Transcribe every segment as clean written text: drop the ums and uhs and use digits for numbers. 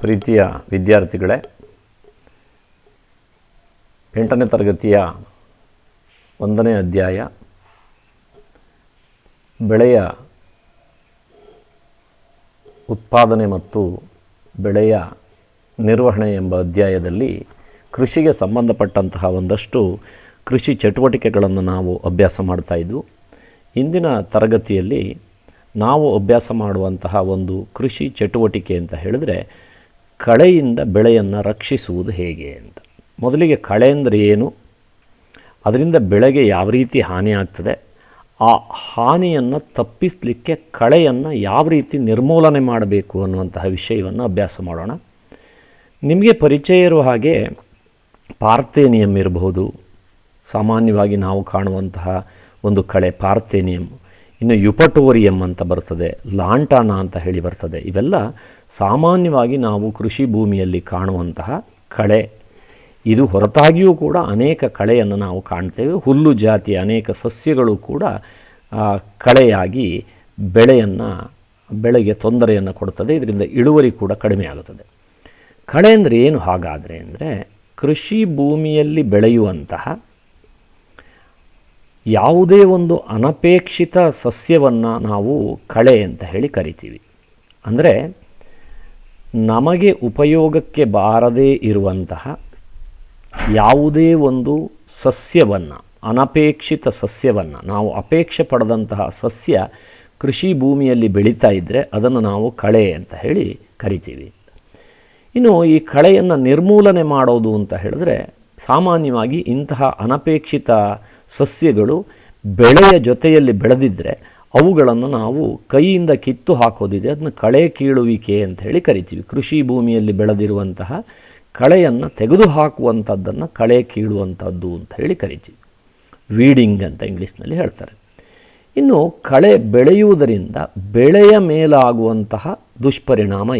ಪ್ರೀತಿಯ ವಿದ್ಯಾರ್ಥಿಗಳೇ, 8ನೇ ತರಗತಿಯ 1ನೇ ಅಧ್ಯಾಯ ಬೆಳೆಯ ಉತ್ಪಾದನೆ ಮತ್ತು ಬೆಳೆಯ ನಿರ್ವಹಣೆ ಎಂಬ ಅಧ್ಯಾಯದಲ್ಲಿ ಕೃಷಿಗೆ ಸಂಬಂಧಪಟ್ಟಂತಹ ಒಂದಷ್ಟು ಕೃಷಿ ಚಟುವಟಿಕೆಗಳನ್ನು ನಾವು ಅಭ್ಯಾಸ ಮಾಡ್ತಾ ಇದ್ವು. ಇಂದಿನ ತರಗತಿಯಲ್ಲಿ ನಾವು ಅಭ್ಯಾಸ ಮಾಡುವಂತಹ ಒಂದು ಕೃಷಿ ಚಟುವಟಿಕೆ ಅಂತ ಹೇಳಿದ್ರೆ ಕಳೆಯಿಂದ ಬೆಳೆಯನ್ನು ರಕ್ಷಿಸುವುದು ಹೇಗೆ ಅಂತ. ಮೊದಲಿಗೆ ಕಳೆ ಅಂದರೆ ಏನು, ಅದರಿಂದ ಬೆಳೆಗೆ ಯಾವ ರೀತಿ ಹಾನಿ ಆಗ್ತದೆ, ಆ ಹಾನಿಯನ್ನು ತಪ್ಪಿಸಲಿಕ್ಕೆ ಕಳೆಯನ್ನು ಯಾವ ರೀತಿ ನಿರ್ಮೂಲನೆ ಮಾಡಬೇಕು ಅನ್ನುವಂತಹ ವಿಷಯವನ್ನು ಅಭ್ಯಾಸ ಮಾಡೋಣ. ನಿಮಗೆ ಪರಿಚಯ ಇರುವ ಹಾಗೆ ಪಾರ್ಥೇನಿಯಂ ಇರಬಹುದು, ಸಾಮಾನ್ಯವಾಗಿ ನಾವು ಕಾಣುವಂತಹ ಒಂದು ಕಳೆ ಪಾರ್ಥೇನಿಯಂ. ಇನ್ನು ಯುಪಟೋರಿಯಂ ಅಂತ ಬರ್ತದೆ, ಲಾಂಟಾನ ಅಂತ ಹೇಳಿ ಬರ್ತದೆ. ಇವೆಲ್ಲ ಸಾಮಾನ್ಯವಾಗಿ ನಾವು ಕೃಷಿ ಭೂಮಿಯಲ್ಲಿ ಕಾಣುವಂತಹ ಕಳೆ. ಇದು ಹೊರತಾಗಿಯೂ ಕೂಡ ಅನೇಕ ಕಳೆಯನ್ನು ನಾವು ಕಾಣ್ತೇವೆ. ಹುಲ್ಲು ಜಾತಿಯ ಅನೇಕ ಸಸ್ಯಗಳು ಕೂಡ ಕಳೆಯಾಗಿ ಬೆಳೆಗೆ ತೊಂದರೆಯನ್ನು ಕೊಡ್ತದೆ. ಇದರಿಂದ ಇಳುವರಿ ಕೂಡ ಕಡಿಮೆ ಆಗುತ್ತದೆ. ಕಳೆ ಅಂದರೆ ಏನು ಹಾಗಾದರೆ ಅಂದರೆ, ಕೃಷಿ ಭೂಮಿಯಲ್ಲಿ ಬೆಳೆಯುವಂತಹ ಯಾವುದೇ ಒಂದು ಅನಪೇಕ್ಷಿತ ಸಸ್ಯವನ್ನು ನಾವು ಕಳೆ ಅಂತ ಹೇಳಿ ಕರಿತೀವಿ. ಅಂದರೆ ನಮಗೆ ಉಪಯೋಗಕ್ಕೆ ಬಾರದೇ ಇರುವಂತಹ ಯಾವುದೇ ಒಂದು ಸಸ್ಯವನ್ನು, ಅನಪೇಕ್ಷಿತ ಸಸ್ಯವನ್ನು, ನಾವು ಅಪೇಕ್ಷೆ ಪಡೆದಂತಹ ಸಸ್ಯ ಕೃಷಿ ಭೂಮಿಯಲ್ಲಿ ಬೆಳೀತಾ ಇದ್ದರೆ ಅದನ್ನು ನಾವು ಕಳೆ ಅಂತ ಹೇಳಿ ಕರಿತೀವಿ. ಇನ್ನು ಈ ಕಳೆಯನ್ನು ನಿರ್ಮೂಲನೆ ಮಾಡೋದು ಅಂತ ಹೇಳಿದ್ರೆ, ಸಾಮಾನ್ಯವಾಗಿ ಇಂತಹ ಅನಪೇಕ್ಷಿತ ಸಸ್ಯಗಳು ಬೆಳೆಯ ಜೊತೆಯಲ್ಲಿ ಬೆಳೆದಿದ್ದರೆ ಅವುಗಳನ್ನು ನಾವು ಕೈಯಿಂದ ಕಿತ್ತು ಹಾಕೋದಿದೆ, ಅದನ್ನು ಕಳೆ ಕೀಳುವಿಕೆ ಅಂತ ಹೇಳಿ ಕರಿತೀವಿ. ಕೃಷಿ ಭೂಮಿಯಲ್ಲಿ ಬೆಳೆದಿರುವಂತಹ ಕಳೆಯನ್ನು ತೆಗೆದುಹಾಕುವಂಥದ್ದನ್ನು ಕಳೆ ಕೀಳುವಂಥದ್ದು ಅಂತ ಹೇಳಿ ಕರಿತೀವಿ. ವೀಡಿಂಗ್ ಅಂತ ಇಂಗ್ಲೀಷ್ನಲ್ಲಿ ಹೇಳ್ತಾರೆ. ಇನ್ನು ಕಳೆ ಬೆಳೆಯುವುದರಿಂದ ಬೆಳೆಯ ಮೇಲಾಗುವಂತಹ ದುಷ್ಪರಿಣಾಮ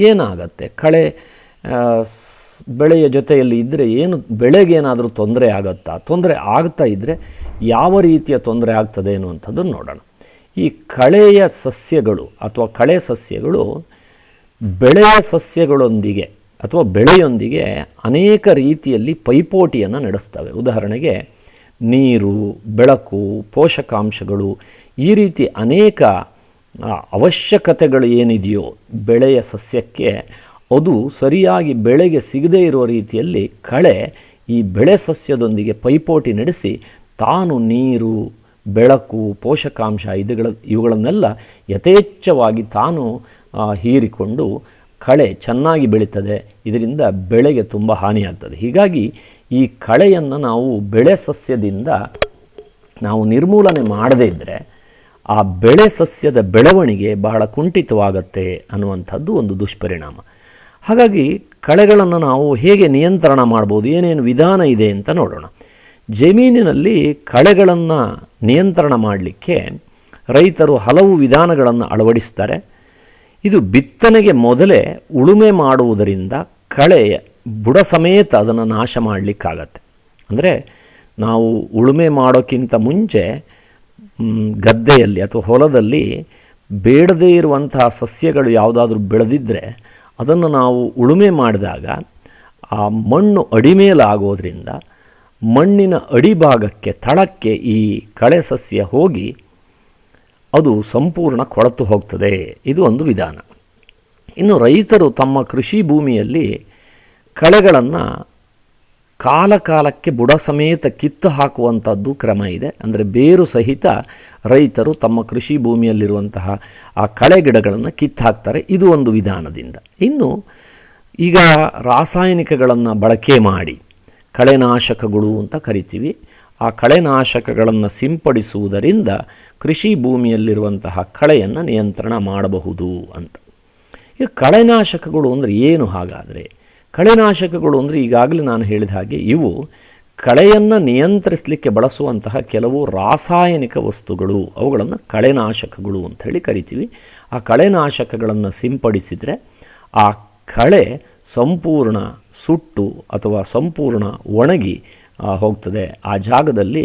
ಏನಾಗತ್ತೆ, ಕಳೆ ಬೆಳೆಯ ಜೊತೆಯಲ್ಲಿ ಇದ್ದರೆ ಏನು ಬೆಳೆಗೇನಾದರೂ ತೊಂದರೆ ಆಗುತ್ತಾ, ತೊಂದರೆ ಆಗ್ತಾ ಇದ್ದರೆ ಯಾವ ರೀತಿಯ ತೊಂದರೆ ಆಗ್ತದೆ ಅನ್ನುವಂಥದ್ದನ್ನು ನೋಡೋಣ. ಈ ಕಳೆಯ ಸಸ್ಯಗಳು ಅಥವಾ ಕಳೆ ಸಸ್ಯಗಳು ಬೆಳೆಯ ಸಸ್ಯಗಳೊಂದಿಗೆ ಅಥವಾ ಬೆಳೆಯೊಂದಿಗೆ ಅನೇಕ ರೀತಿಯಲ್ಲಿ ಪೈಪೋಟಿಯನ್ನು ನಡೆಸ್ತವೆ. ಉದಾಹರಣೆಗೆ ನೀರು, ಬೆಳಕು, ಪೋಷಕಾಂಶಗಳು, ಈ ರೀತಿ ಅನೇಕ ಅವಶ್ಯಕತೆಗಳು ಏನಿದೆಯೋ ಬೆಳೆಯ ಸಸ್ಯಕ್ಕೆ, ಅದು ಸರಿಯಾಗಿ ಬೆಳೆಗೆ ಸಿಗದೇ ಇರುವ ರೀತಿಯಲ್ಲಿ ಕಳೆ ಈ ಬೆಳೆ ಸಸ್ಯದೊಂದಿಗೆ ಪೈಪೋಟಿ ನಡೆಸಿ ತಾನು ನೀರು, ಬೆಳಕು, ಪೋಷಕಾಂಶ ಇವುಗಳನ್ನೆಲ್ಲ ಯಥೇಚ್ಛವಾಗಿ ತಾನು ಹೀರಿಕೊಂಡು ಕಳೆ ಚೆನ್ನಾಗಿ ಬೆಳೀತದೆ. ಇದರಿಂದ ಬೆಳೆಗೆ ತುಂಬ ಹಾನಿಯಾಗ್ತದೆ. ಹೀಗಾಗಿ ಈ ಕಳೆಯನ್ನು ನಾವು ಬೆಳೆ ಸಸ್ಯದಿಂದ ನಾವು ನಿರ್ಮೂಲನೆ ಮಾಡದೇ ಇದ್ದರೆ ಆ ಬೆಳೆ ಸಸ್ಯದ ಬೆಳವಣಿಗೆ ಬಹಳ ಕುಂಠಿತವಾಗತ್ತೆ ಅನ್ನುವಂಥದ್ದು ಒಂದು ದುಷ್ಪರಿಣಾಮ. ಹಾಗಾಗಿ ಕಳೆಗಳನ್ನು ನಾವು ಹೇಗೆ ನಿಯಂತ್ರಣ ಮಾಡ್ಬೋದು, ಏನೇನು ವಿಧಾನ ಇದೆ ಅಂತ ನೋಡೋಣ. ಜಮೀನಿನಲ್ಲಿ ಕಳೆಗಳನ್ನು ನಿಯಂತ್ರಣ ಮಾಡಲಿಕ್ಕೆ ರೈತರು ಹಲವು ವಿಧಾನಗಳನ್ನು ಅಳವಡಿಸ್ತಾರೆ. ಇದು ಬಿತ್ತನೆಗೆ ಮೊದಲೇ ಉಳುಮೆ ಮಾಡುವುದರಿಂದ ಕಳೆಯ ಬುಡ ಸಮೇತ ಅದನ್ನು ನಾಶ ಮಾಡಲಿಕ್ಕಾಗತ್ತೆ. ಅಂದರೆ ನಾವು ಉಳುಮೆ ಮಾಡೋಕ್ಕಿಂತ ಮುಂಚೆ ಗದ್ದೆಯಲ್ಲಿ ಅಥವಾ ಹೊಲದಲ್ಲಿ ಬೇಡದೇ ಇರುವಂತಹ ಸಸ್ಯಗಳು ಯಾವುದಾದ್ರೂ ಬೆಳೆದಿದ್ದರೆ ಅದನ್ನು ನಾವು ಉಳುಮೆ ಮಾಡಿದಾಗ ಆ ಮಣ್ಣು ಅಡಿಮೇಲಾಗೋದ್ರಿಂದ ಮಣ್ಣಿನ ಅಡಿಭಾಗಕ್ಕೆ, ತಳಕ್ಕೆ ಈ ಕಳೆ ಸಸ್ಯ ಹೋಗಿ ಅದು ಸಂಪೂರ್ಣ ಕೊಳೆತು ಹೋಗ್ತದೆ. ಇದು ಒಂದು ವಿಧಾನ. ಇನ್ನು ರೈತರು ತಮ್ಮ ಕೃಷಿ ಭೂಮಿಯಲ್ಲಿ ಕಳೆಗಳನ್ನು ಕಾಲಕ್ಕೆ ಬುಡ ಸಮೇತ ಕಿತ್ತು ಹಾಕುವಂಥದ್ದು ಕ್ರಮ ಇದೆ. ಅಂದರೆ ಬೇರು ಸಹಿತ ರೈತರು ತಮ್ಮ ಕೃಷಿ ಭೂಮಿಯಲ್ಲಿರುವಂತಹ ಆ ಕಳೆ ಗಿಡಗಳನ್ನು ಕಿತ್ತು ಹಾಕ್ತಾರೆ. ಇದು ಒಂದು ವಿಧಾನದಿಂದ. ಇನ್ನು ಈಗ ರಾಸಾಯನಿಕಗಳನ್ನು ಬಳಕೆ ಮಾಡಿ ಕಳೆನಾಶಕಗಳು ಅಂತ ಕರಿತೀವಿ. ಆ ಕಳೆನಾಶಕಗಳನ್ನು ಸಿಂಪಡಿಸುವುದರಿಂದ ಕೃಷಿ ಭೂಮಿಯಲ್ಲಿರುವಂತಹ ಕಳೆಯನ್ನು ನಿಯಂತ್ರಣ ಮಾಡಬಹುದು ಅಂತ. ಈಗ ಕಳೆನಾಶಕಗಳು ಅಂದರೆ ಏನು ಹಾಗಾದರೆ? ಕಳೆನಾಶಕಗಳು ಅಂದರೆ ಈಗಾಗಲೇ ನಾನು ಹೇಳಿದ ಹಾಗೆ ಇವು ಕಳೆಯನ್ನು ನಿಯಂತ್ರಿಸಲಿಕ್ಕೆ ಬಳಸುವಂತಹ ಕೆಲವು ರಾಸಾಯನಿಕ ವಸ್ತುಗಳು, ಅವುಗಳನ್ನು ಕಳೆನಾಶಕಗಳು ಅಂತ ಹೇಳಿ ಕರಿತೀವಿ. ಆ ಕಳೆನಾಶಕಗಳನ್ನು ಸಿಂಪಡಿಸಿದರೆ ಆ ಕಳೆ ಸಂಪೂರ್ಣ ಸುಟ್ಟು ಅಥವಾ ಸಂಪೂರ್ಣ ಒಣಗಿ ಹೋಗ್ತದೆ. ಆ ಜಾಗದಲ್ಲಿ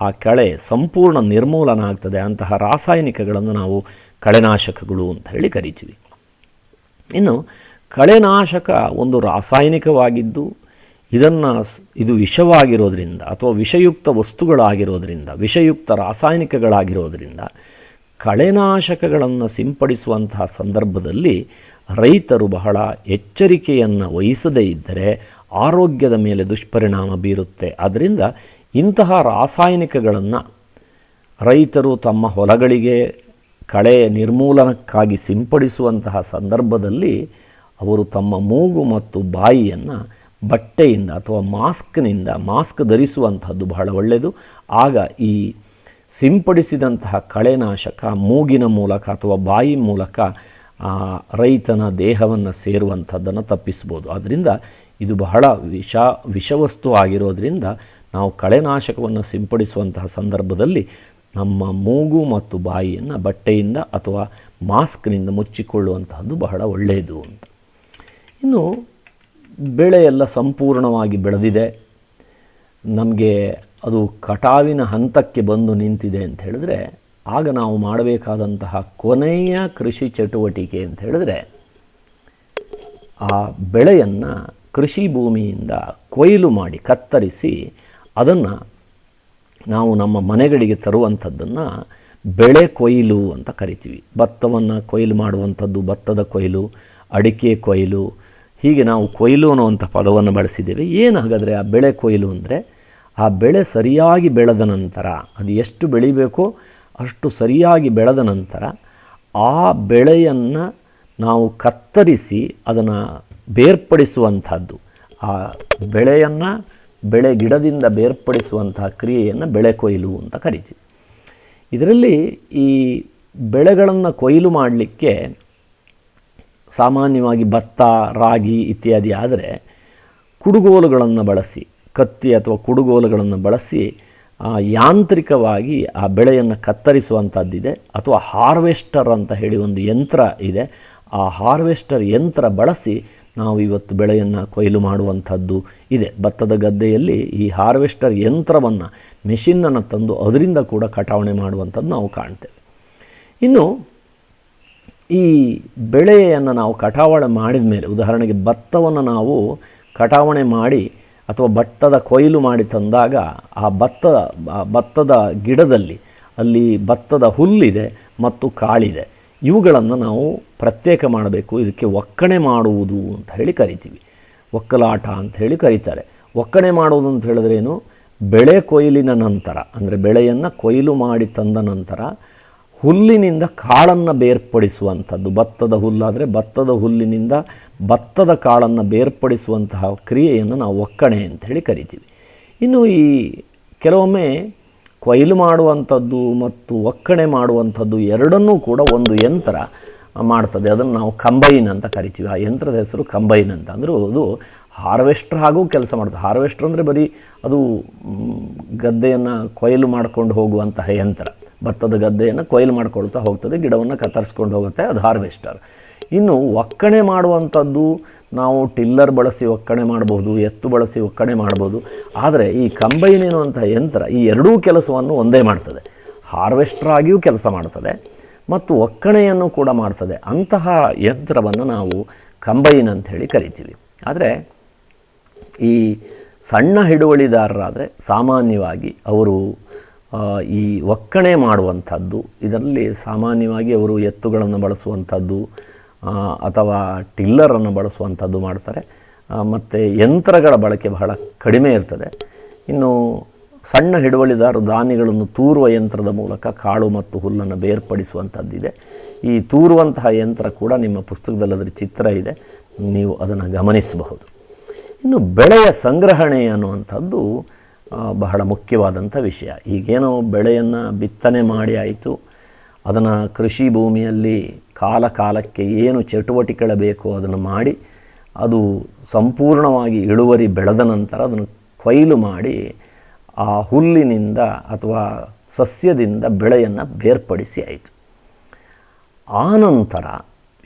ಆ ಕಳೆ ಸಂಪೂರ್ಣ ನಿರ್ಮೂಲನ ಆಗ್ತದೆ. ಅಂತಹ ರಾಸಾಯನಿಕಗಳನ್ನು ನಾವು ಕಳೆನಾಶಕಗಳು ಅಂತ ಹೇಳಿ ಕರಿತೀವಿ. ಇನ್ನು ಕಳೆನಾಶಕ ಒಂದು ರಾಸಾಯನಿಕವಾಗಿದ್ದು ಇದು ವಿಷವಾಗಿರೋದ್ರಿಂದ ಅಥವಾ ವಿಷಯುಕ್ತ ವಸ್ತುಗಳಾಗಿರೋದ್ರಿಂದ, ವಿಷಯುಕ್ತ ರಾಸಾಯನಿಕಗಳಾಗಿರೋದ್ರಿಂದ ಕಳೆನಾಶಕಗಳನ್ನು ಸಿಂಪಡಿಸುವಂತಹ ಸಂದರ್ಭದಲ್ಲಿ ರೈತರು ಬಹಳ ಎಚ್ಚರಿಕೆಯನ್ನು ವಹಿಸದೇ ಇದ್ದರೆ ಆರೋಗ್ಯದ ಮೇಲೆ ದುಷ್ಪರಿಣಾಮ ಬೀರುತ್ತೆ. ಆದ್ದರಿಂದ ಇಂತಹ ರಾಸಾಯನಿಕಗಳನ್ನು ರೈತರು ತಮ್ಮ ಹೊಲಗಳಿಗೆ ಕಳೆ ನಿರ್ಮೂಲನಕ್ಕಾಗಿ ಸಿಂಪಡಿಸುವಂತಹ ಸಂದರ್ಭದಲ್ಲಿ ಅವರು ತಮ್ಮ ಮೂಗು ಮತ್ತು ಬಾಯಿಯನ್ನು ಬಟ್ಟೆಯಿಂದ ಅಥವಾ ಮಾಸ್ಕ್ ಧರಿಸುವಂಥದ್ದು ಬಹಳ ಒಳ್ಳೆಯದು. ಆಗ ಈ ಸಿಂಪಡಿಸಿದಂತಹ ಕಳೆನಾಶಕ ಮೂಗಿನ ಮೂಲಕ ಅಥವಾ ಬಾಯಿ ಮೂಲಕ ರೈತನ ದೇಹವನ್ನು ಸೇರುವಂಥದ್ದನ್ನು ತಪ್ಪಿಸ್ಬೋದು. ಆದ್ದರಿಂದ ಇದು ಬಹಳ ವಿಷವಸ್ತು ಆಗಿರೋದ್ರಿಂದ ನಾವು ಕಳೆನಾಶಕವನ್ನು ಸಿಂಪಡಿಸುವಂತಹ ಸಂದರ್ಭದಲ್ಲಿ ನಮ್ಮ ಮೂಗು ಮತ್ತು ಬಾಯಿಯನ್ನು ಬಟ್ಟೆಯಿಂದ ಅಥವಾ ಮಾಸ್ಕ್ನಿಂದ ಮುಚ್ಚಿಕೊಳ್ಳುವಂತಹದ್ದು ಬಹಳ ಒಳ್ಳೆಯದು ಅಂತ. ಇನ್ನು ಬೆಳೆ ಎಲ್ಲ ಸಂಪೂರ್ಣವಾಗಿ ಬೆಳೆದಿದೆ, ನಮಗೆ ಅದು ಕಟಾವಿನ ಹಂತಕ್ಕೆ ಬಂದು ನಿಂತಿದೆ ಅಂತ ಹೇಳಿದ್ರೆ ಆಗ ನಾವು ಮಾಡಬೇಕಾದಂತಹ ಕೊನೆಯ ಕೃಷಿ ಚಟುವಟಿಕೆ ಅಂತ ಹೇಳಿದ್ರೆ ಆ ಬೆಳೆಯನ್ನು ಕೃಷಿ ಭೂಮಿಯಿಂದ ಕೊಯ್ಲು ಮಾಡಿ ಕತ್ತರಿಸಿ ಅದನ್ನು ನಾವು ನಮ್ಮ ಮನೆಗಳಿಗೆ ತರುವಂಥದ್ದನ್ನು ಬೆಳೆ ಕೊಯ್ಲು ಅಂತ ಕರಿತೀವಿ. ಭತ್ತವನ್ನು ಕೊಯ್ಲು ಮಾಡುವಂಥದ್ದು ಭತ್ತದ ಕೊಯ್ಲು, ಅಡಿಕೆ ಕೊಯ್ಲು, ಹೀಗೆ ನಾವು ಕೊಯ್ಲು ಅನ್ನುವಂಥ ಪದವನ್ನು ಬಳಸಿದ್ದೇವೆ. ಏನು ಹಾಗಾದರೆ ಆ ಬೆಳೆ ಕೊಯ್ಲು ಅಂದರೆ ಆ ಬೆಳೆ ಸರಿಯಾಗಿ ಬೆಳೆದ ನಂತರ, ಅದು ಎಷ್ಟು ಬೆಳಿಬೇಕೋ ಅಷ್ಟು ಸರಿಯಾಗಿ ಬೆಳೆದ ನಂತರ ಆ ಬೆಳೆಯನ್ನು ನಾವು ಕತ್ತರಿಸಿ ಅದನ್ನು ಬೇರ್ಪಡಿಸುವಂಥದ್ದು, ಆ ಬೆಳೆ ಗಿಡದಿಂದ ಬೇರ್ಪಡಿಸುವಂತಹ ಕ್ರಿಯೆಯನ್ನು ಬೆಳೆ ಕೊಯ್ಲು ಅಂತ ಕರಿತೀವಿ. ಇದರಲ್ಲಿ ಈ ಬೆಳೆಗಳನ್ನು ಕೊಯ್ಲು ಮಾಡಲಿಕ್ಕೆ ಸಾಮಾನ್ಯವಾಗಿ ಭತ್ತ, ರಾಗಿ ಇತ್ಯಾದಿ ಆದರೆ ಕುಡುಗೋಲುಗಳನ್ನು ಬಳಸಿ, ಕತ್ತಿ ಅಥವಾ ಕುಡುಗೋಲುಗಳನ್ನು ಬಳಸಿ ಯಾಂತ್ರಿಕವಾಗಿ ಆ ಬೆಳೆಯನ್ನು ಕತ್ತರಿಸುವಂಥದ್ದಿದೆ. ಅಥವಾ ಹಾರ್ವೆಸ್ಟರ್ ಅಂತ ಹೇಳಿ ಒಂದು ಯಂತ್ರ ಇದೆ. ಆ ಹಾರ್ವೆಸ್ಟರ್ ಯಂತ್ರ ಬಳಸಿ ನಾವು ಇವತ್ತು ಬೆಳೆಯನ್ನು ಕೊಯ್ಲು ಮಾಡುವಂಥದ್ದು ಇದೆ. ಭತ್ತದ ಗದ್ದೆಯಲ್ಲಿ ಈ ಹಾರ್ವೆಸ್ಟರ್ ಯಂತ್ರವನ್ನು, ಮೆಷಿನ್ನನ್ನು ತಂದು ಅದರಿಂದ ಕೂಡ ಕಟಾವಣೆ ಮಾಡುವಂಥದ್ದು ನಾವು ಕಾಣ್ತೇವೆ. ಇನ್ನು ಈ ಬೆಳೆಯನ್ನು ನಾವು ಕಟಾವಣೆ ಮಾಡಿದ ಮೇಲೆ, ಉದಾಹರಣೆಗೆ ಭತ್ತವನ್ನು ನಾವು ಕಟಾವಣೆ ಮಾಡಿ ಅಥವಾ ಭತ್ತದ ಕೊಯ್ಲು ಮಾಡಿ ತಂದಾಗ ಆ ಭತ್ತದ ಗಿಡದಲ್ಲಿ ಅಲ್ಲಿ ಭತ್ತದ ಹುಲ್ಲಿದೆ ಮತ್ತು ಕಾಳಿದೆ, ಇವುಗಳನ್ನು ನಾವು ಪ್ರತ್ಯೇಕ ಮಾಡಬೇಕು. ಇದಕ್ಕೆ ಒಕ್ಕಣೆ ಮಾಡುವುದು ಅಂತ ಹೇಳಿ ಕರಿತೀವಿ, ಒಕ್ಕಲಾಟ ಅಂತ ಹೇಳಿ ಕರೀತಾರೆ. ಒಕ್ಕಣೆ ಮಾಡುವುದು ಅಂತ ಹೇಳಿದ್ರೇನು, ಬೆಳೆ ಕೊಯ್ಲಿನ ನಂತರ, ಅಂದರೆ ಬೆಳೆಯನ್ನು ಕೊಯ್ಲು ಮಾಡಿ ತಂದ ನಂತರ ಹುಲ್ಲಿನಿಂದ ಕಾಳನ್ನು ಬೇರ್ಪಡಿಸುವಂಥದ್ದು. ಭತ್ತದ ಹುಲ್ಲಾದರೆ ಭತ್ತದ ಹುಲ್ಲಿನಿಂದ ಭತ್ತದ ಕಾಳನ್ನು ಬೇರ್ಪಡಿಸುವಂತಹ ಕ್ರಿಯೆಯನ್ನು ನಾವು ಒಕ್ಕಣೆ ಅಂತ ಹೇಳಿ ಕರಿತೀವಿ. ಇನ್ನು ಈ ಕೆಲವೊಮ್ಮೆ ಕೊಯ್ಲು ಮಾಡುವಂಥದ್ದು ಮತ್ತು ಒಕ್ಕಣೆ ಮಾಡುವಂಥದ್ದು ಎರಡನ್ನೂ ಕೂಡ ಒಂದು ಯಂತ್ರ ಮಾಡ್ತದೆ. ಅದನ್ನು ನಾವು ಕಂಬೈನ್ ಅಂತ ಕರಿತೀವಿ. ಆ ಯಂತ್ರದ ಹೆಸರು ಕಂಬೈನ್ ಅಂತ. ಅಂದರೆ ಅದು ಹಾರ್ವೆಸ್ಟ್ರ್ ಹಾಗೂ ಕೆಲಸ ಮಾಡ್ತದೆ. ಹಾರ್ವೆಸ್ಟ್ರ್ ಅಂದರೆ ಬರೀ ಅದು ಗದ್ದೆಯನ್ನು ಕೊಯ್ಲು ಮಾಡ್ಕೊಂಡು ಹೋಗುವಂತಹ ಯಂತ್ರ. ಭತ್ತದ ಗದ್ದೆಯನ್ನು ಕೊಯ್ಲು ಮಾಡ್ಕೊಳ್ತಾ ಹೋಗ್ತದೆ, ಗಿಡವನ್ನು ಕತ್ತರಿಸ್ಕೊಂಡು ಹೋಗುತ್ತೆ, ಅದು ಹಾರ್ವೆಸ್ಟರ್. ಇನ್ನು ಒಕ್ಕಣೆ ಮಾಡುವಂಥದ್ದು ನಾವು ಟಿಲ್ಲರ್ ಬಳಸಿ ಒಕ್ಕಣೆ ಮಾಡಬಹುದು, ಎತ್ತು ಬಳಸಿ ಒಕ್ಕಣೆ ಮಾಡ್ಬೋದು. ಆದರೆ ಈ ಕಂಬೈನ್ ಎನ್ನುವಂಥ ಯಂತ್ರ ಈ ಎರಡೂ ಕೆಲಸವನ್ನು ಒಂದೇ ಮಾಡ್ತದೆ. ಹಾರ್ವೆಸ್ಟರ್ ಆಗಿಯೂ ಕೆಲಸ ಮಾಡ್ತದೆ ಮತ್ತು ಒಕ್ಕಣೆಯನ್ನು ಕೂಡ ಮಾಡ್ತದೆ. ಅಂತಹ ಯಂತ್ರವನ್ನು ನಾವು ಕಂಬೈನ್ ಅಂತ ಹೇಳಿ ಕರಿತೀವಿ. ಆದರೆ ಈ ಸಣ್ಣ ಹಿಡುವಳಿದಾರರಾದರೆ ಸಾಮಾನ್ಯವಾಗಿ ಅವರು ಈ ಒಕ್ಕಣೆ ಮಾಡುವಂಥದ್ದು, ಇದರಲ್ಲಿ ಸಾಮಾನ್ಯವಾಗಿ ಅವರು ಎತ್ತುಗಳನ್ನು ಬಳಸುವಂಥದ್ದು ಅಥವಾ ಟಿಲ್ಲರನ್ನು ಬಳಸುವಂಥದ್ದು ಮಾಡ್ತಾರೆ. ಮತ್ತು ಯಂತ್ರಗಳ ಬಳಕೆ ಬಹಳ ಕಡಿಮೆ ಇರ್ತದೆ. ಇನ್ನು ಸಣ್ಣ ಹಿಡುವಳಿದಾರರು ಧಾನ್ಯಗಳನ್ನು ತೂರುವ ಯಂತ್ರದ ಮೂಲಕ ಕಾಳು ಮತ್ತು ಹುಲ್ಲನ್ನು ಬೇರ್ಪಡಿಸುವಂಥದ್ದಿದೆ. ಈ ತೂರುವಂತಹ ಯಂತ್ರ ಕೂಡ ನಿಮ್ಮ ಪುಸ್ತಕದಲ್ಲಿ ಅದರ ಚಿತ್ರ ಇದೆ, ನೀವು ಅದನ್ನು ಗಮನಿಸಬಹುದು. ಇನ್ನು ಬೆಳೆಯ ಸಂಗ್ರಹಣೆ ಅನ್ನುವಂಥದ್ದು ಬಹಳ ಮುಖ್ಯವಾದಂಥ ವಿಷಯ. ಈಗೇನೋ ಬೆಳೆಯನ್ನು ಬಿತ್ತನೆ ಮಾಡಿ ಆಯಿತು, ಅದನ್ನು ಕೃಷಿ ಭೂಮಿಯಲ್ಲಿ ಕಾಲಕ್ಕೆ ಏನು ಚಟುವಟಿಕೆಗಳು ಬೇಕೋ ಅದನ್ನು ಮಾಡಿ ಅದು ಸಂಪೂರ್ಣವಾಗಿ ಇಳುವರಿ ಬೆಳೆದ ನಂತರ ಅದನ್ನು ಕೊಯ್ಲು ಮಾಡಿ ಆ ಹುಲ್ಲಿನಿಂದ ಅಥವಾ ಸಸ್ಯದಿಂದ ಬೆಳೆಯನ್ನು ಬೇರ್ಪಡಿಸಿ ಆಯಿತು. ಆನಂತರ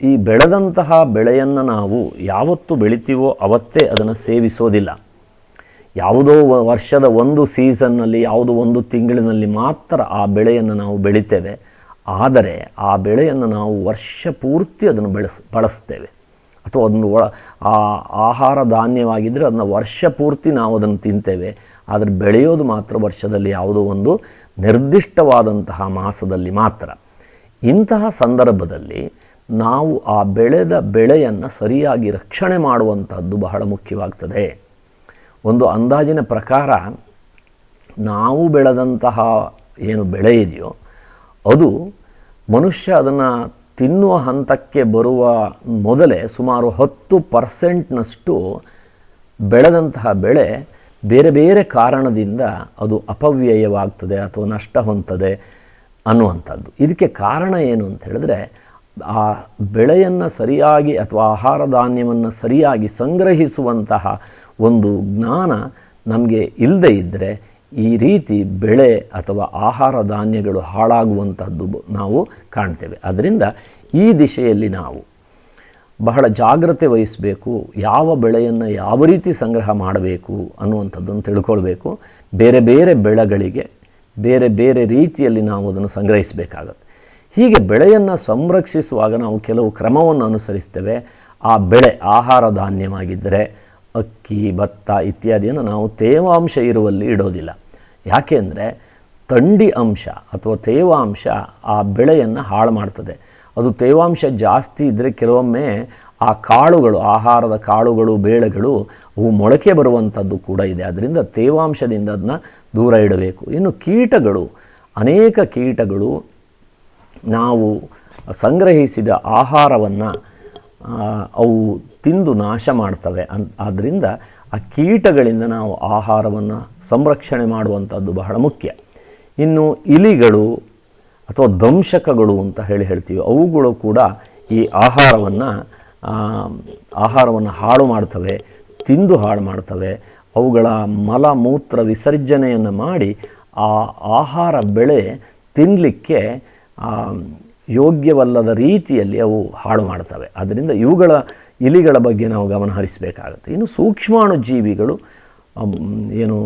ಈ ಬೆಳೆದಂತಹ ಬೆಳೆಯನ್ನು ನಾವು ಯಾವತ್ತು ಬೆಳಿತೀವೋ ಅವತ್ತೇ ಅದನ್ನು ಸೇವಿಸೋದಿಲ್ಲ. ಯಾವುದೋ ವರ್ಷದ ಒಂದು ಸೀಸನ್ನಲ್ಲಿ, ಯಾವುದೋ ಒಂದು ತಿಂಗಳಿನಲ್ಲಿ ಮಾತ್ರ ಆ ಬೆಳೆಯನ್ನು ನಾವು ಬೆಳಿತೇವೆ. ಆದರೆ ಆ ಬೆಳೆಯನ್ನು ನಾವು ವರ್ಷ ಪೂರ್ತಿ ಅದನ್ನು ಬಳಸ್ತೇವೆ ಅಥವಾ ಅದನ್ನು ಆಹಾರ ಧಾನ್ಯವಾಗಿದ್ದರೆ ಅದನ್ನು ವರ್ಷ ಪೂರ್ತಿ ನಾವು ಅದನ್ನು ತಿಂತೇವೆ. ಆದರೆ ಬೆಳೆಯೋದು ಮಾತ್ರ ವರ್ಷದಲ್ಲಿ ಯಾವುದೋ ಒಂದು ನಿರ್ದಿಷ್ಟವಾದಂತಹ ಮಾಸದಲ್ಲಿ ಮಾತ್ರ. ಇಂತಹ ಸಂದರ್ಭದಲ್ಲಿ ನಾವು ಆ ಬೆಳೆದ ಬೆಳೆಯನ್ನು ಸರಿಯಾಗಿ ರಕ್ಷಣೆ ಮಾಡುವಂಥದ್ದು ಬಹಳ ಮುಖ್ಯವಾಗ್ತದೆ. ಒಂದು ಅಂದಾಜಿನ ಪ್ರಕಾರ ನಾವು ಬೆಳೆದಂತಹ ಏನು ಬೆಳೆ ಇದೆಯೋ ಅದು ಮನುಷ್ಯ ಅದನ್ನು ತಿನ್ನುವ ಹಂತಕ್ಕೆ ಬರುವ ಮೊದಲೇ ಸುಮಾರು 10% ಬೆಳೆದಂತಹ ಬೆಳೆ ಬೇರೆ ಬೇರೆ ಕಾರಣದಿಂದ ಅದು ಅಪವ್ಯಯವಾಗ್ತದೆ ಅಥವಾ ನಷ್ಟ ಹೊಂದ್ತದೆ ಅನ್ನುವಂಥದ್ದು. ಇದಕ್ಕೆ ಕಾರಣ ಏನು ಅಂತ ಹೇಳಿದ್ರೆ, ಆ ಬೆಳೆಯನ್ನು ಸರಿಯಾಗಿ ಅಥವಾ ಆಹಾರ ಧಾನ್ಯವನ್ನು ಸರಿಯಾಗಿ ಸಂಗ್ರಹಿಸುವಂತಹ ಒಂದು ಜ್ಞಾನ ನಮಗೆ ಇಲ್ಲದೇ ಇದ್ದರೆ ಈ ರೀತಿ ಬೆಳೆ ಅಥವಾ ಆಹಾರ ಧಾನ್ಯಗಳು ಹಾಳಾಗುವಂಥದ್ದು ನಾವು ಕಾಣ್ತೇವೆ. ಅದರಿಂದ ಈ ದಿಶೆಯಲ್ಲಿ ನಾವು ಬಹಳ ಜಾಗ್ರತೆ ವಹಿಸಬೇಕು. ಯಾವ ಬೆಳೆಯನ್ನು ಯಾವ ರೀತಿ ಸಂಗ್ರಹ ಮಾಡಬೇಕು ಅನ್ನುವಂಥದ್ದನ್ನು ತಿಳ್ಕೊಳ್ಬೇಕು. ಬೇರೆ ಬೇರೆ ಬೆಳೆಗಳಿಗೆ ಬೇರೆ ಬೇರೆ ರೀತಿಯಲ್ಲಿ ನಾವು ಅದನ್ನು ಸಂಗ್ರಹಿಸಬೇಕಾಗತ್ತೆ. ಹೀಗೆ ಬೆಳೆಯನ್ನು ಸಂರಕ್ಷಿಸುವಾಗ ನಾವು ಕೆಲವು ಕ್ರಮವನ್ನು ಅನುಸರಿಸ್ತೇವೆ. ಆ ಬೆಳೆ ಆಹಾರ ಧಾನ್ಯವಾಗಿದ್ದರೆ ಅಕ್ಕಿ, ಭತ್ತ ಇತ್ಯಾದಿಯನ್ನು ನಾವು ತೇವಾಂಶ ಇರುವಲ್ಲಿ ಇಡೋದಿಲ್ಲ. ಯಾಕೆ ಅಂದರೆ ತಂಡಿ ಅಂಶ ಅಥವಾ ತೇವಾಂಶ ಆ ಬೆಳೆಯನ್ನು ಹಾಳು ಮಾಡ್ತದೆ. ಅದು ತೇವಾಂಶ ಜಾಸ್ತಿ ಇದ್ದರೆ ಕೆಲವೊಮ್ಮೆ ಆ ಕಾಳುಗಳು, ಆಹಾರದ ಕಾಳುಗಳು, ಬೇಳೆಗಳು ಅವು ಮೊಳಕೆ ಬರುವಂಥದ್ದು ಕೂಡ ಇದೆ. ಅದರಿಂದ ತೇವಾಂಶದಿಂದ ಅದನ್ನ ದೂರ ಇಡಬೇಕು. ಇನ್ನು ಕೀಟಗಳು, ಅನೇಕ ಕೀಟಗಳು ನಾವು ಸಂಗ್ರಹಿಸಿದ ಆಹಾರವನ್ನು ಅವು ತಿಂದು ನಾಶ ಮಾಡ್ತವೆ. ಆದ್ದರಿಂದ ಆ ಕೀಟಗಳಿಂದ ನಾವು ಆಹಾರವನ್ನು ಸಂರಕ್ಷಣೆ ಮಾಡುವಂಥದ್ದು ಬಹಳ ಮುಖ್ಯ. ಇನ್ನು ಇಲಿಗಳು ಅಥವಾ ದಂಶಕಗಳು ಅಂತ ಹೇಳ್ತೀವಿ, ಅವುಗಳು ಕೂಡ ಈ ಆಹಾರವನ್ನು ಹಾಳು ಮಾಡ್ತವೆ, ತಿಂದು ಹಾಳು ಮಾಡ್ತವೆ. ಅವುಗಳ ಮಲ ಮೂತ್ರ ವಿಸರ್ಜನೆಯನ್ನು ಮಾಡಿ ಆ ಆಹಾರ ಬೆಳೆ ತಿನ್ನಲಿಕ್ಕೆ ಯೋಗ್ಯವಲ್ಲದ ರೀತಿಯಲ್ಲಿ ಅವು ಹಾಳು ಮಾಡ್ತವೆ. ಆದ್ದರಿಂದ ಇಲಿಗಳ ಬಗ್ಗೆ ನಾವು ಗಮನ ಹರಿಸಬೇಕಾಗುತ್ತೆ. ಇನ್ನು ಸೂಕ್ಷ್ಮಾಣು ಜೀವಿಗಳು ಏನು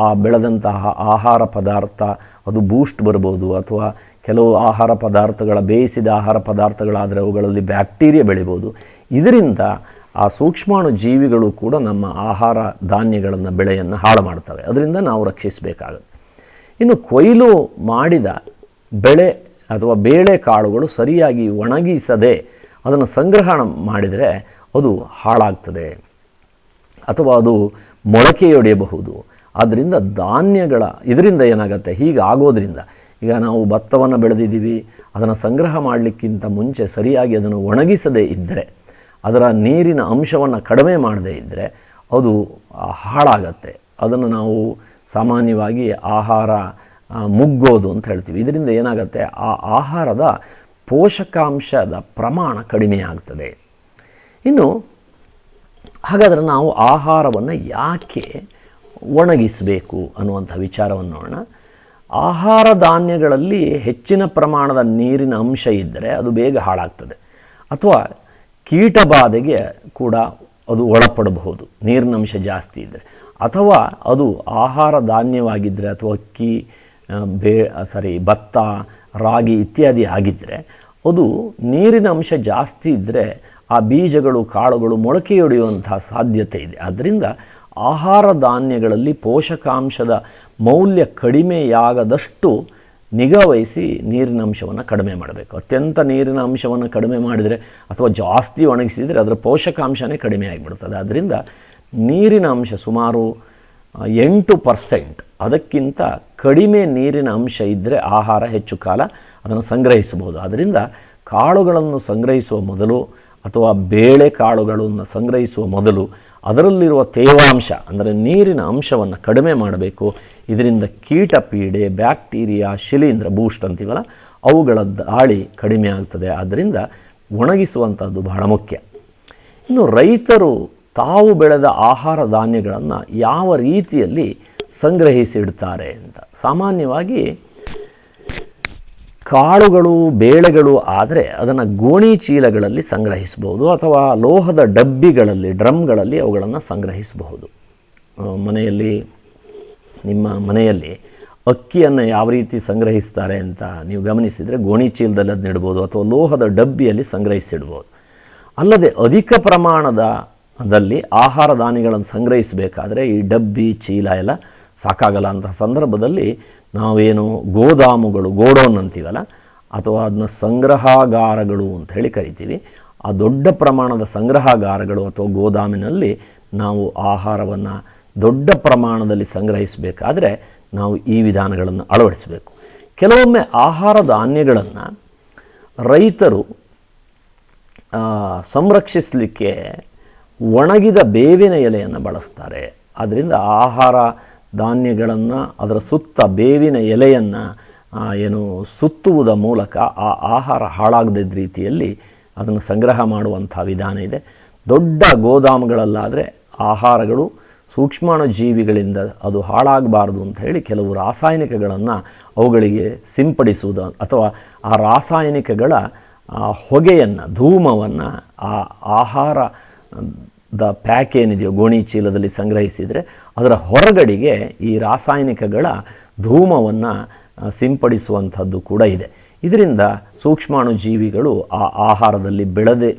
ಆ ಬೆಳೆದಂತಹ ಆಹಾರ ಪದಾರ್ಥ ಅದು ಬೂಸ್ಟ್ ಬರ್ಬೋದು, ಅಥವಾ ಕೆಲವು ಆಹಾರ ಪದಾರ್ಥಗಳ ಬೇಯಿಸಿದ ಆಹಾರ ಪದಾರ್ಥಗಳಾದರೆ ಅವುಗಳಲ್ಲಿ ಬ್ಯಾಕ್ಟೀರಿಯಾ ಬೆಳಿಬೋದು. ಇದರಿಂದ ಆ ಸೂಕ್ಷ್ಮಾಣು ಜೀವಿಗಳು ಕೂಡ ನಮ್ಮ ಆಹಾರ ಧಾನ್ಯಗಳನ್ನು ಬೆಳೆಯನ್ನು ಹಾಳು ಮಾಡ್ತವೆ. ಅದರಿಂದ ನಾವು ರಕ್ಷಿಸಬೇಕಾಗುತ್ತೆ. ಇನ್ನು ಕೊಯ್ಲು ಮಾಡಿದ ಬೆಳೆ ಅಥವಾ ಬೇಳೆ ಕಾಳುಗಳು ಸರಿಯಾಗಿ ಒಣಗಿಸದೆ ಅದನ್ನು ಸಂಗ್ರಹಣ ಮಾಡಿದರೆ ಅದು ಹಾಳಾಗ್ತದೆ ಅಥವಾ ಅದು ಮೊಳಕೆಯೊಡೆಯಬಹುದು. ಆದ್ದರಿಂದ ಇದರಿಂದ ಏನಾಗುತ್ತೆ, ಹೀಗಾಗೋದ್ರಿಂದ ಈಗ ನಾವು ಭತ್ತವನ್ನು ಬೆಳೆದಿದ್ದೀವಿ, ಅದನ್ನು ಸಂಗ್ರಹ ಮಾಡಲಿಕ್ಕಿಂತ ಮುಂಚೆ ಸರಿಯಾಗಿ ಅದನ್ನು ಒಣಗಿಸದೇ ಇದ್ದರೆ, ಅದರ ನೀರಿನ ಅಂಶವನ್ನು ಕಡಿಮೆ ಮಾಡದೇ ಇದ್ದರೆ ಅದು ಹಾಳಾಗತ್ತೆ. ಅದನ್ನು ನಾವು ಸಾಮಾನ್ಯವಾಗಿ ಆಹಾರ ಮುಗ್ಗೋದು ಅಂತ ಹೇಳ್ತೀವಿ. ಇದರಿಂದ ಏನಾಗುತ್ತೆ, ಆ ಆಹಾರದ ಪೋಷಕಾಂಶದ ಪ್ರಮಾಣ ಕಡಿಮೆ ಆಗ್ತದೆ. ಇನ್ನು ಹಾಗಾದರೆ ನಾವು ಆಹಾರವನ್ನು ಯಾಕೆ ಒಣಗಿಸಬೇಕು ಅನ್ನುವಂಥ ವಿಚಾರವನ್ನು ನೋಡೋಣ. ಆಹಾರ ಧಾನ್ಯಗಳಲ್ಲಿ ಹೆಚ್ಚಿನ ಪ್ರಮಾಣದ ನೀರಿನ ಅಂಶ ಇದ್ದರೆ ಅದು ಬೇಗ ಹಾಳಾಗ್ತದೆ, ಅಥವಾ ಕೀಟಬಾಧೆಗೆ ಕೂಡ ಅದು ಒಳಪಡಬಹುದು ನೀರಿನ ಅಂಶ ಜಾಸ್ತಿ ಇದ್ದರೆ. ಅಥವಾ ಅದು ಆಹಾರ ಧಾನ್ಯವಾಗಿದ್ದರೆ ಅಥವಾ ಅಕ್ಕಿ, ಭತ್ತ, ರಾಗಿ ಇತ್ಯಾದಿ ಆಗಿದ್ದರೆ ಅದು ನೀರಿನ ಅಂಶ ಜಾಸ್ತಿ ಇದ್ದರೆ ಆ ಬೀಜಗಳು, ಕಾಳುಗಳು ಮೊಳಕೆಯೊಡೆಯುವಂತಹ ಸಾಧ್ಯತೆ ಇದೆ. ಆದ್ದರಿಂದ ಆಹಾರ ಧಾನ್ಯಗಳಲ್ಲಿ ಪೋಷಕಾಂಶದ ಮೌಲ್ಯ ಕಡಿಮೆಯಾಗದಷ್ಟು ನಿಗಾವಹಿಸಿ ನೀರಿನ ಅಂಶವನ್ನು ಕಡಿಮೆ ಮಾಡಬೇಕು. ಅತ್ಯಂತ ನೀರಿನ ಅಂಶವನ್ನು ಕಡಿಮೆ ಮಾಡಿದರೆ ಅಥವಾ ಜಾಸ್ತಿ ಒಣಗಿಸಿದರೆ ಅದರ ಪೋಷಕಾಂಶನೇ ಕಡಿಮೆ ಆಗಿಬಿಡ್ತದೆ. ಆದ್ದರಿಂದ ನೀರಿನ ಅಂಶ ಸುಮಾರು 8%, ಅದಕ್ಕಿಂತ ಕಡಿಮೆ ನೀರಿನ ಅಂಶ ಇದ್ದರೆ ಆಹಾರ ಹೆಚ್ಚು ಕಾಲ ಅದನ್ನು ಸಂಗ್ರಹಿಸಬಹುದು. ಆದ್ದರಿಂದ ಕಾಳುಗಳನ್ನು ಸಂಗ್ರಹಿಸುವ ಮೊದಲು ಅಥವಾ ಬೇಳೆ ಕಾಳುಗಳನ್ನು ಸಂಗ್ರಹಿಸುವ ಮೊದಲು ಅದರಲ್ಲಿರುವ ತೇವಾಂಶ ಅಂದರೆ ನೀರಿನ ಅಂಶವನ್ನು ಕಡಿಮೆ ಮಾಡಬೇಕು. ಇದರಿಂದ ಕೀಟ ಪೀಡೆ, ಬ್ಯಾಕ್ಟೀರಿಯಾ, ಶಿಲೀಂಧ್ರ, ಬೂಸ್ಟ್ ಅಂತೀವಲ್ಲ, ಅವುಗಳ ದಾಳಿ ಕಡಿಮೆ ಆಗ್ತದೆ. ಆದ್ದರಿಂದ ಒಣಗಿಸುವಂಥದ್ದು ಬಹಳ ಮುಖ್ಯ. ಇನ್ನು ರೈತರು ತಾವು ಬೆಳೆದ ಆಹಾರ ಧಾನ್ಯಗಳನ್ನು ಯಾವ ರೀತಿಯಲ್ಲಿ ಸಂಗ್ರಹಿಸಿಡ್ತಾರೆ ಅಂತ. ಸಾಮಾನ್ಯವಾಗಿ ಕಾಳುಗಳು, ಬೇಳೆಗಳು ಆದರೆ ಅದನ್ನು ಗೋಣಿ ಚೀಲಗಳಲ್ಲಿ ಸಂಗ್ರಹಿಸಬಹುದು, ಅಥವಾ ಲೋಹದ ಡಬ್ಬಿಗಳಲ್ಲಿ, ಡ್ರಮ್ಗಳಲ್ಲಿ ಅವುಗಳನ್ನು ಸಂಗ್ರಹಿಸಬಹುದು. ನಿಮ್ಮ ಮನೆಯಲ್ಲಿ ಅಕ್ಕಿಯನ್ನು ಯಾವ ರೀತಿ ಸಂಗ್ರಹಿಸ್ತಾರೆ ಅಂತ ನೀವು ಗಮನಿಸಿದರೆ ಗೋಣಿ ಚೀಲದಲ್ಲಿ ಅದನ್ನ ಇಡ್ಬೋದು, ಅಥವಾ ಲೋಹದ ಡಬ್ಬಿಯಲ್ಲಿ ಸಂಗ್ರಹಿಸಿಡ್ಬೋದು. ಅಲ್ಲದೆ ಅಧಿಕ ಪ್ರಮಾಣದಲ್ಲಿ ಆಹಾರ ಧಾನ್ಯಗಳನ್ನು ಸಂಗ್ರಹಿಸಬೇಕಾದ್ರೆ ಈ ಡಬ್ಬಿ ಚೀಲ ಎಲ್ಲ ಸಾಕಾಗಲ್ಲ ಅಂತಹ ಸಂದರ್ಭದಲ್ಲಿ ನಾವೇನು ಗೋಡೌನ್ ಅಂತೀವಲ್ಲ, ಅಥವಾ ಅದನ್ನ ಸಂಗ್ರಹಾಗಾರಗಳು ಅಂತ ಹೇಳಿ ಕರಿತೀವಿ. ಆ ದೊಡ್ಡ ಪ್ರಮಾಣದ ಸಂಗ್ರಹಾಗಾರಗಳು ಅಥವಾ ಗೋದಾಮಿನಲ್ಲಿ ನಾವು ಆಹಾರವನ್ನು ದೊಡ್ಡ ಪ್ರಮಾಣದಲ್ಲಿ ಸಂಗ್ರಹಿಸಬೇಕಾದ್ರೆ ನಾವು ಈ ವಿಧಾನಗಳನ್ನು ಅಳವಡಿಸಬೇಕು. ಕೆಲವೊಮ್ಮೆ ಆಹಾರ ಧಾನ್ಯಗಳನ್ನು ರೈತರು ಸಂರಕ್ಷಿಸಲಿಕ್ಕೆ ಒಣಗಿದ ಬೇವಿನ ಎಲೆಯನ್ನು ಬಳಸ್ತಾರೆ. ಆದ್ದರಿಂದ ಆಹಾರ ಧಾನ್ಯಗಳನ್ನು ಅದರ ಸುತ್ತ ಬೇವಿನ ಎಲೆಯನ್ನು ಸುತ್ತುವುದ ಮೂಲಕ ಆ ಆಹಾರ ಹಾಳಾಗದಿದ್ದ ರೀತಿಯಲ್ಲಿ ಅದನ್ನು ಸಂಗ್ರಹ ಮಾಡುವಂಥ ವಿಧಾನ ಇದೆ. ದೊಡ್ಡ ಗೋದಾಮುಗಳಲ್ಲಾದರೆ ಆಹಾರಗಳು ಸೂಕ್ಷ್ಮಾಣು ಜೀವಿಗಳಿಂದ ಅದು ಹಾಳಾಗಬಾರ್ದು ಅಂತ ಹೇಳಿ ಕೆಲವು ರಾಸಾಯನಿಕಗಳನ್ನು ಅವುಗಳಿಗೆ ಸಿಂಪಡಿಸುವುದು, ಅಥವಾ ಆ ರಾಸಾಯನಿಕಗಳ ಹೊಗೆಯನ್ನು, ಧೂಮವನ್ನು ಆ ಆಹಾರದ ಪ್ಯಾಕ್ ಏನಿದೆಯೋ ಗೋಣಿ ಚೀಲದಲ್ಲಿ ಸಂಗ್ರಹಿಸಿದರೆ ಅದರ ಹೊರಗಡೆಗೆ ಈ ರಾಸಾಯನಿಕಗಳ ಧೂಮವನ್ನು ಸಿಂಪಡಿಸುವಂಥದ್ದು ಕೂಡ ಇದೆ. ಇದರಿಂದ ಸೂಕ್ಷ್ಮಾಣು ಜೀವಿಗಳು ಆ ಆಹಾರದಲ್ಲಿ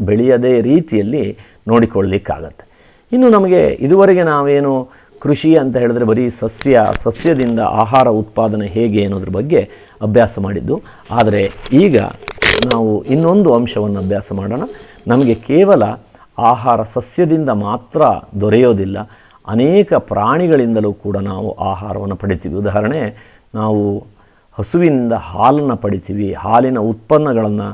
ಬೆಳೆಯದೇ ರೀತಿಯಲ್ಲಿ ನೋಡಿಕೊಳ್ಳಲಿಕ್ಕಾಗತ್ತೆ. ಇನ್ನು ನಮಗೆ ಇದುವರೆಗೆ ನಾವೇನು ಕೃಷಿ ಅಂತ ಹೇಳಿದ್ರೆ ಬರೀ ಸಸ್ಯದಿಂದ ಆಹಾರ ಉತ್ಪಾದನೆ ಹೇಗೆ ಅನ್ನೋದ್ರ ಬಗ್ಗೆ ಅಭ್ಯಾಸ ಮಾಡಿದ್ದು. ಆದರೆ ಈಗ ನಾವು ಇನ್ನೊಂದು ಅಂಶವನ್ನು ಅಭ್ಯಾಸ ಮಾಡೋಣ. ನಮಗೆ ಕೇವಲ ಆಹಾರ ಸಸ್ಯದಿಂದ ಮಾತ್ರ ದೊರೆಯೋದಿಲ್ಲ, ಅನೇಕ ಪ್ರಾಣಿಗಳಿಂದಲೂ ಕೂಡ ನಾವು ಆಹಾರವನ್ನು ಪಡಿತೀವಿ. ಉದಾಹರಣೆ, ನಾವು ಹಸುವಿನಿಂದ ಹಾಲನ್ನು ಪಡಿತೀವಿ, ಹಾಲಿನ ಉತ್ಪನ್ನಗಳನ್ನು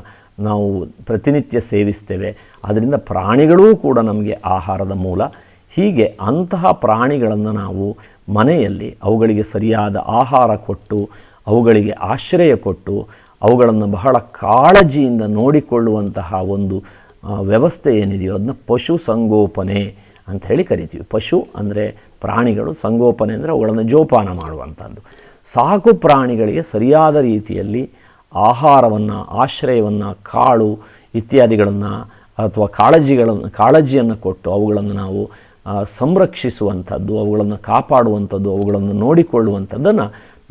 ನಾವು ಪ್ರತಿನಿತ್ಯ ಸೇವಿಸ್ತೇವೆ. ಅದರಿಂದ ಪ್ರಾಣಿಗಳೂ ಕೂಡ ನಮಗೆ ಆಹಾರದ ಮೂಲ. ಹೀಗೆ ಅಂತಹ ಪ್ರಾಣಿಗಳನ್ನು ನಾವು ಮನೆಯಲ್ಲಿ ಅವುಗಳಿಗೆ ಸರಿಯಾದ ಆಹಾರ ಕೊಟ್ಟು, ಅವುಗಳಿಗೆ ಆಶ್ರಯ ಕೊಟ್ಟು, ಅವುಗಳನ್ನು ಬಹಳ ಕಾಳಜಿಯಿಂದ ನೋಡಿಕೊಳ್ಳುವಂತಹ ಒಂದು ವ್ಯವಸ್ಥೆ ಏನಿದೆಯೋ ಅದನ್ನ ಪಶು ಸಂಗೋಪನೆ ಅಂತ ಹೇಳಿ ಕರಿತೀವಿ. ಪಶು ಅಂದರೆ ಪ್ರಾಣಿಗಳು, ಸಂಗೋಪನೆ ಅಂದರೆ ಅವುಗಳನ್ನು ಜೋಪಾನ ಮಾಡುವಂಥದ್ದು. ಸಾಕು ಪ್ರಾಣಿಗಳಿಗೆ ಸರಿಯಾದ ರೀತಿಯಲ್ಲಿ ಆಹಾರವನ್ನು, ಆಶ್ರಯವನ್ನು, ಕಾಳು ಇತ್ಯಾದಿಗಳನ್ನು ಅಥವಾ ಕಾಳಜಿಯನ್ನು ಕೊಟ್ಟು ಅವುಗಳನ್ನು ನಾವು ಸಂರಕ್ಷಿಸುವಂಥದ್ದು, ಅವುಗಳನ್ನು ಕಾಪಾಡುವಂಥದ್ದು, ಅವುಗಳನ್ನು ನೋಡಿಕೊಳ್ಳುವಂಥದ್ದನ್ನು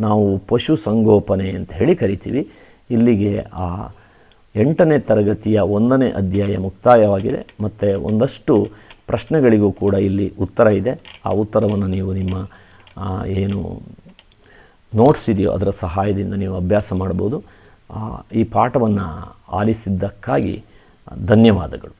ನಾವು ಪಶು ಸಂಗೋಪನೆ ಅಂತ ಹೇಳಿ ಕರಿತೀವಿ. ಇಲ್ಲಿಗೆ ಆ 8ನೇ ತರಗತಿಯ 1ನೇ ಅಧ್ಯಾಯ ಮುಕ್ತಾಯವಾಗಿದೆ. ಮತ್ತು ಒಂದಷ್ಟು ಪ್ರಶ್ನೆಗಳಿಗೂ ಕೂಡ ಇಲ್ಲಿ ಉತ್ತರ ಇದೆ. ಆ ಉತ್ತರವನ್ನು ನೀವು ನಿಮ್ಮ ಏನು ನೋಟ್ಸ್ ಇದೆಯೋ ಅದರ ಸಹಾಯದಿಂದ ನೀವು ಅಭ್ಯಾಸ ಮಾಡ್ಬೋದು. ಈ ಪಾಠವನ್ನು ಆಲಿಸಿದ್ದಕ್ಕಾಗಿ ಧನ್ಯವಾದಗಳು.